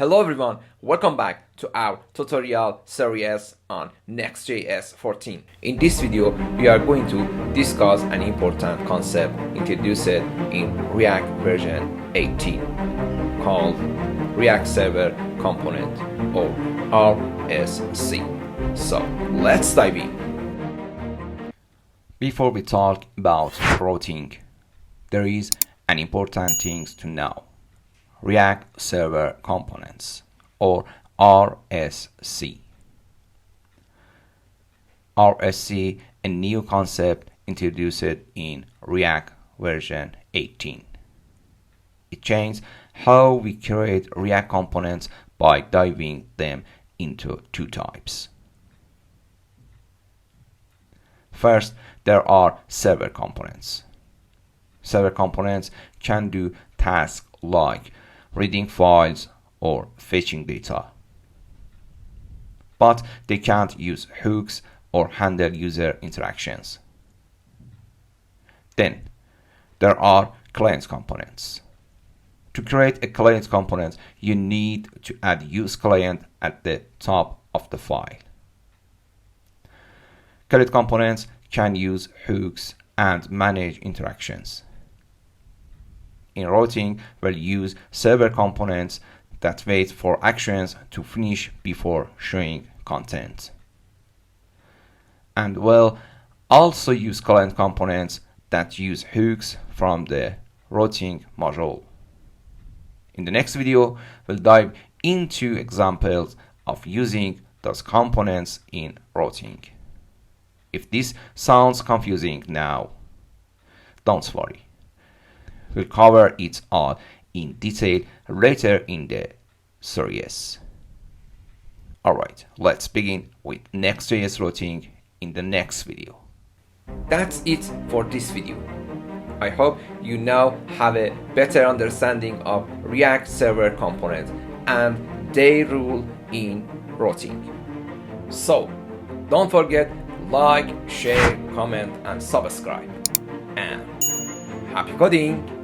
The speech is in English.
Hello everyone, welcome back to our tutorial series on Next.js 14. In this video, we are going to discuss an important concept introduced in React version 18 called React Server Component or RSC. So let's dive in. Before we talk about routing, there is an important thing to know. React Server Components or RSC. RSC, a new concept introduced in React version 18. It changes how we create React components by dividing them into two types. First, there are server components. Server components can do tasks like reading files or fetching data, but they can't use hooks or handle user interactions. Then there are client components. To create a client component, you need to add use client at the top of the file. Client components can use hooks and manage interactions. In routing, we'll use server components that wait for actions to finish before showing content. And we'll also use client components that use hooks from the routing module. In the next video, we'll dive into examples of using those components in routing. If this sounds confusing now, don't worry. We'll cover it all in detail later in the series. Alright, let's begin with Next.js routing in the next video. That's it for this video. I hope you now have a better understanding of React Server Components and their role in routing. So, don't forget like, share, comment and subscribe. And happy coding!